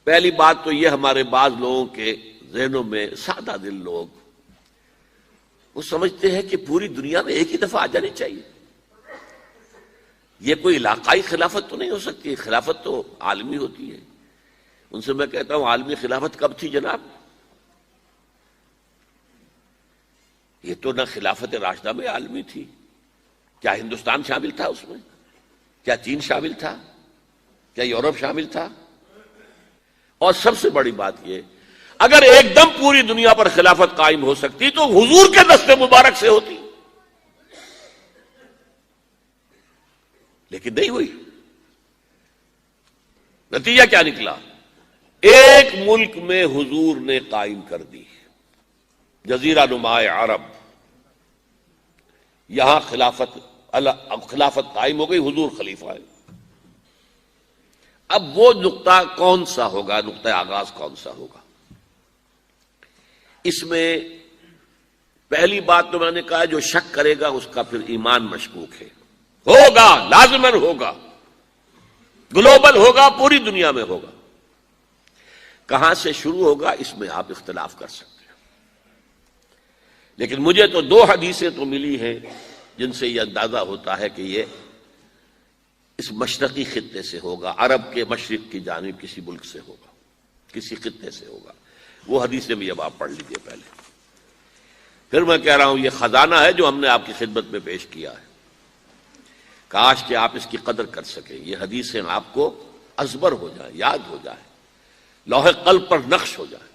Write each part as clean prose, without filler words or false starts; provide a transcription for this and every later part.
پہلی بات تو یہ ہمارے بعض لوگوں کے ذہنوں میں سادہ دل لوگ وہ سمجھتے ہیں کہ پوری دنیا میں ایک ہی دفعہ آ جانی چاہیے. یہ کوئی علاقائی خلافت تو نہیں ہو سکتی، خلافت تو عالمی ہوتی ہے. ان سے میں کہتا ہوں عالمی خلافت کب تھی جناب؟ یہ تو نہ خلافت راشدہ میں عالمی تھی. کیا ہندوستان شامل تھا اس میں؟ کیا چین شامل تھا؟ کیا یورپ شامل تھا؟ اور سب سے بڑی بات یہ، اگر ایک دم پوری دنیا پر خلافت قائم ہو سکتی تو حضور کے دست مبارک سے ہوتی، لیکن نہیں ہوئی. نتیجہ کیا نکلا؟ ایک ملک میں حضور نے قائم کر دی، جزیرہ نما عرب، یہاں خلافت قائم ہو گئی، حضور خلیفہ ہے. اب وہ نقطہ کون سا ہوگا، نقطہ آغاز کون سا ہوگا؟ اس میں پہلی بات تو میں نے کہا جو شک کرے گا اس کا پھر ایمان مشکوک ہے. ہوگا، لازماً ہوگا، گلوبل ہوگا، پوری دنیا میں ہوگا. کہاں سے شروع ہوگا اس میں آپ اختلاف کر سکتے ہیں، لیکن مجھے تو دو حدیثیں تو ملی ہیں جن سے یہ اندازہ ہوتا ہے کہ یہ اس مشرقی خطے سے ہوگا، عرب کے مشرق کی جانب کسی ملک سے ہوگا، کسی خطے سے ہوگا. وہ حدیثیں بھی اب آپ پڑھ لیجئے پہلے. پھر میں کہہ رہا ہوں یہ خزانہ ہے جو ہم نے آپ کی خدمت میں پیش کیا ہے، کاش کہ آپ اس کی قدر کر سکیں. یہ حدیثیں آپ کو ازبر ہو جائیں، یاد ہو جائیں، لوح قلب پر نقش ہو جائیں.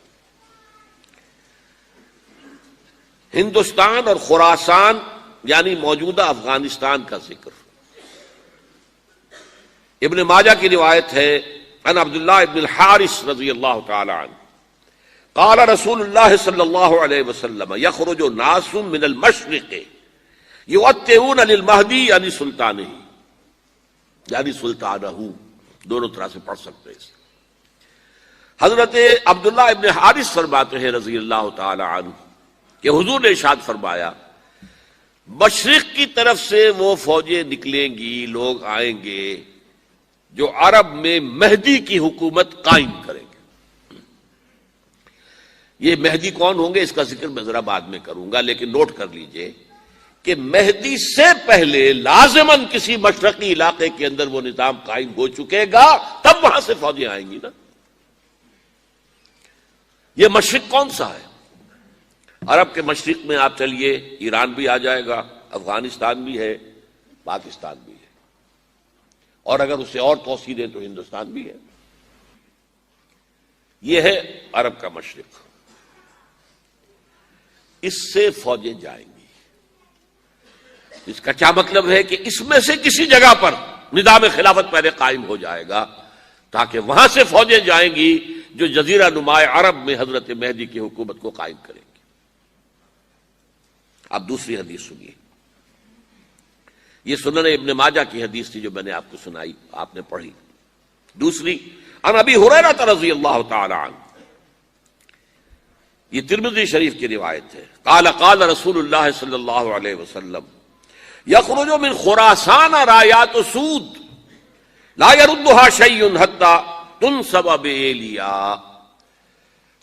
ہندوستان اور خراسان یعنی موجودہ افغانستان کا ذکر. ابن ماجہ کی روایت ہے عن عبداللہ ابن الحارث رضی اللہ تعالی عنہ قال رسول اللہ صلی اللہ علیہ وسلم یخرج ناس من المشرق یؤتئون للمہدی یعنی سلطانہ، یعنی سلطانہ، دونوں طرح سے پڑھ سکتے ہیں. حضرت عبداللہ ابن حارث فرماتے ہیں رضی اللہ تعالی عنہ کہ حضور نے ارشاد فرمایا مشرق کی طرف سے وہ فوجیں نکلیں گی، لوگ آئیں گے جو عرب میں مہدی کی حکومت قائم کریں گے. یہ مہدی کون ہوں گے اس کا ذکر میں ذرا بعد میں کروں گا، لیکن نوٹ کر لیجئے کہ مہدی سے پہلے لازماً کسی مشرقی علاقے کے اندر وہ نظام قائم ہو چکے گا، تب وہاں سے فوجیں آئیں گی نا. یہ مشرق کون سا ہے؟ عرب کے مشرق میں آپ چلیے ایران بھی آ جائے گا، افغانستان بھی ہے، پاکستان بھی ہے، اور اگر اسے اور توسیع دیں تو ہندوستان بھی ہے. یہ ہے عرب کا مشرق. اس سے فوجیں جائیں گی. اس کا کیا مطلب ہے کہ اس میں سے کسی جگہ پر نظام خلافت پہلے قائم ہو جائے گا تاکہ وہاں سے فوجیں جائیں گی جو جزیرہ نما عرب میں حضرت مہدی کی حکومت کو قائم کریں گی. اب دوسری حدیث سنیے. یہ سنن ابن ماجہ کی حدیث تھی جو میں نے آپ کو سنائی، آپ نے پڑھی. دوسری عن ابی ہریرہ رضی اللہ تعالی عنہ، یہ ترمذی شریف کی روایت ہے. قال قال رسول اللہ صلی اللہ علیہ وسلم یخرج من خراسان رایات سود لا يردها شیء حتی تنصب بایلیا.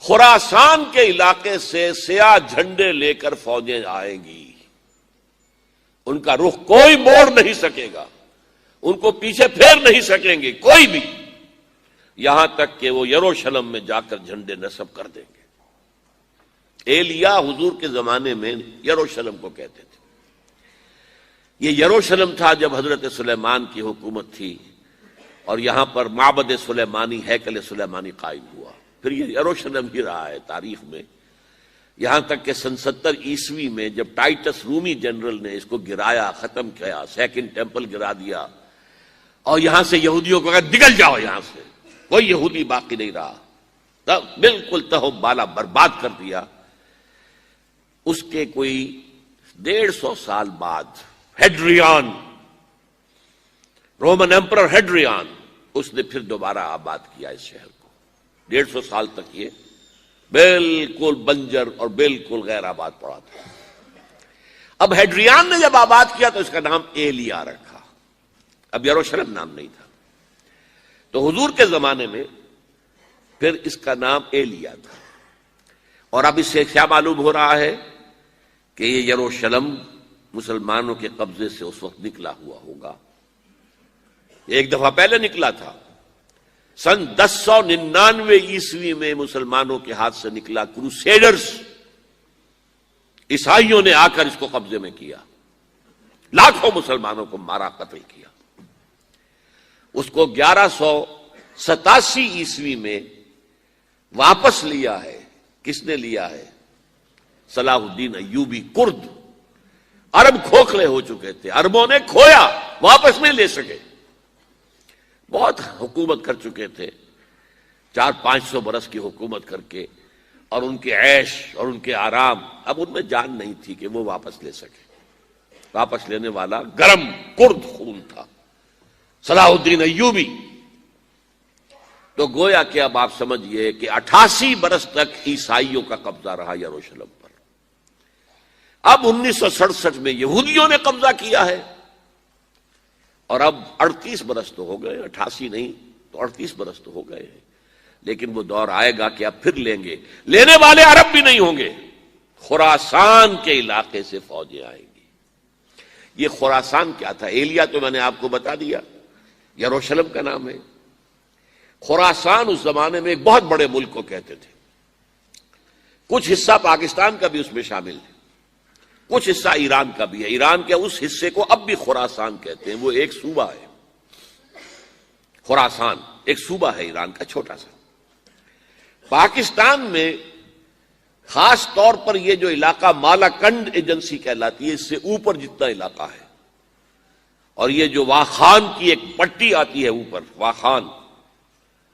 خراسان کے علاقے سے سیاہ جھنڈے لے کر فوجیں آئیں گی، ان کا رخ کوئی موڑ نہیں سکے گا، ان کو پیچھے پھیر نہیں سکیں گے کوئی بھی، یہاں تک کہ وہ یروشلم میں جا کر جھنڈے نصب کر دیں گے. ایلیا حضور کے زمانے میں یروشلم کو کہتے تھے. یہ یروشلم تھا جب حضرت سلیمان کی حکومت تھی اور یہاں پر معبد سلیمانی، ہیکل سلیمانی قائم ہوا. پھر یہ یروشلم ہی رہا ہے تاریخ میں، یہاں تک کہ سن 70 عیسوی میں جب ٹائٹس رومی جنرل نے اس کو گرایا، ختم کیا، سیکنڈ ٹیمپل گرا دیا اور یہاں سے یہودیوں کو کہا نکل جاؤ، یہاں سے کوئی یہودی باقی نہیں رہا، تب بالکل تہو بالا برباد کر دیا. اس کے کوئی 150 سال بعد ہیڈریان، رومن ایمپرر ہیڈریان، اس نے پھر دوبارہ آباد کیا اس شہر کو. 150 سال تک یہ بالکل بنجر اور بالکل غیر آباد پڑا تھا. اب ہیڈریان نے جب آباد کیا تو اس کا نام ایلیا رکھا، اب یروشلم نام نہیں تھا. تو حضور کے زمانے میں پھر اس کا نام ایلیا تھا۔ اور اب اس سے کیا معلوم ہو رہا ہے کہ یہ یروشلم مسلمانوں کے قبضے سے اس وقت نکلا ہوا ہوگا۔ ایک دفعہ پہلے نکلا تھا، سن 1099 عیسوی میں مسلمانوں کے ہاتھ سے نکلا، کروسیڈرز عیسائیوں نے آ کر اس کو قبضے میں کیا، لاکھوں مسلمانوں کو مارا، قتل کیا۔ اس کو 1187 عیسوی میں واپس لیا ہے۔ کس نے لیا ہے؟ صلاح الدین ایوبی، کرد۔ عرب کھوکھلے ہو چکے تھے، عربوں نے کھویا، واپس نہیں لے سکے۔ بہت حکومت کر چکے تھے، 400-500 برس کی حکومت کر کے، اور ان کے عیش اور ان کے آرام، اب ان میں جان نہیں تھی کہ وہ واپس لے سکے۔ واپس لینے والا گرم کرد خون تھا، صلاح الدین ایوبی۔ تو گویا کہ اب آپ سمجھئے کہ 88 برس تک عیسائیوں کا قبضہ رہا یروشلم پر۔ اب 1967 میں یہودیوں نے قبضہ کیا ہے، اور اب 38 برس تو ہو گئے، 88 نہیں تو 38 برس تو ہو گئے ہیں۔ لیکن وہ دور آئے گا کہ اب پھر لیں گے، لینے والے عرب بھی نہیں ہوں گے، خراسان کے علاقے سے فوجیں آئیں گی۔ یہ خراسان کیا تھا؟ ایلیا تو میں نے آپ کو بتا دیا، یروشلم کا نام ہے۔ خراسان اس زمانے میں ایک بہت بڑے ملک کو کہتے تھے۔ کچھ حصہ پاکستان کا بھی اس میں شامل ہے، کچھ حصہ ایران کا بھی ہے۔ ایران کے اس حصے کو اب بھی خراسان کہتے ہیں، وہ ایک صوبہ ہے۔ خراسان ایک صوبہ ہے ایران کا، چھوٹا سا۔ پاکستان میں خاص طور پر یہ جو علاقہ مالاکنڈ ایجنسی کہلاتی ہے، اس سے اوپر جتنا علاقہ ہے، اور یہ جو واخان کی ایک پٹی آتی ہے اوپر، واخان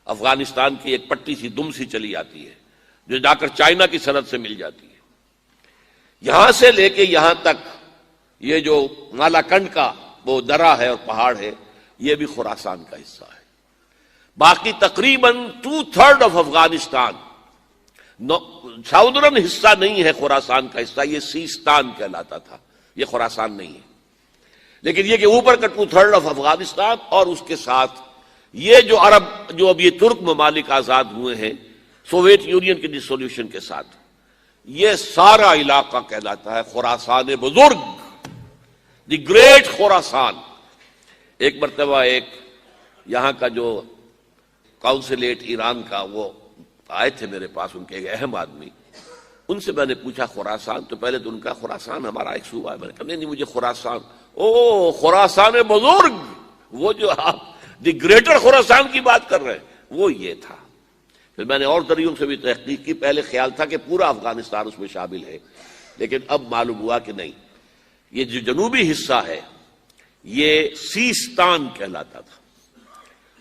افغانستان کی ایک پٹی سی دم سی چلی آتی ہے جو جا کر چائنا کی سرحد سے مل جاتی ہے، یہاں سے لے کے یہاں تک یہ جو مالاکنڈ کا وہ درہ ہے اور پہاڑ ہے، یہ بھی خراسان کا حصہ ہے۔ باقی تقریباً 2/3 آف افغانستان ساؤدرن حصہ نہیں ہے خراسان کا حصہ، یہ سیستان کہلاتا تھا، یہ خراسان نہیں ہے۔ لیکن یہ کہ اوپر کا 2/3 آف افغانستان، اور اس کے ساتھ یہ جو عرب، جو اب یہ ترک ممالک آزاد ہوئے ہیں سوویت یونین کی ڈسولوشن کے ساتھ، یہ سارا علاقہ کہلاتا ہے خراسان بزرگ، دی گریٹ خراسان۔ ایک مرتبہ ایک یہاں کا جو کاؤنسلیٹ ایران کا، وہ آئے تھے میرے پاس، ان کے ایک اہم آدمی، ان سے میں نے پوچھا خراسان، تو پہلے تو ان کا خراسان ہمارا ایک صوبہ ہے۔ میں نے کہا نہیں مجھے خراسان، او خراسان بزرگ، وہ جو آپ دی گریٹر خراسان کی بات کر رہے ہیں، وہ یہ تھا۔ پھر میں نے اور ذریعوں سے بھی تحقیق کی، پہلے خیال تھا کہ پورا افغانستان اس میں شامل ہے، لیکن اب معلوم ہوا کہ نہیں، یہ جو جنوبی حصہ ہے یہ سیستان کہلاتا تھا۔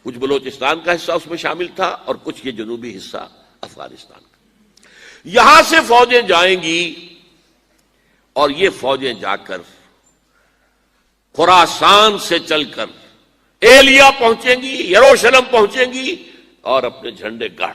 کچھ بلوچستان کا حصہ اس میں شامل تھا، اور کچھ یہ جنوبی حصہ افغانستان کا۔ یہاں سے فوجیں جائیں گی، اور یہ فوجیں جا کر خراسان سے چل کر ایلیا پہنچیں گی، یروشلم پہنچیں گی، اور اپنے جھنڈے گاڑ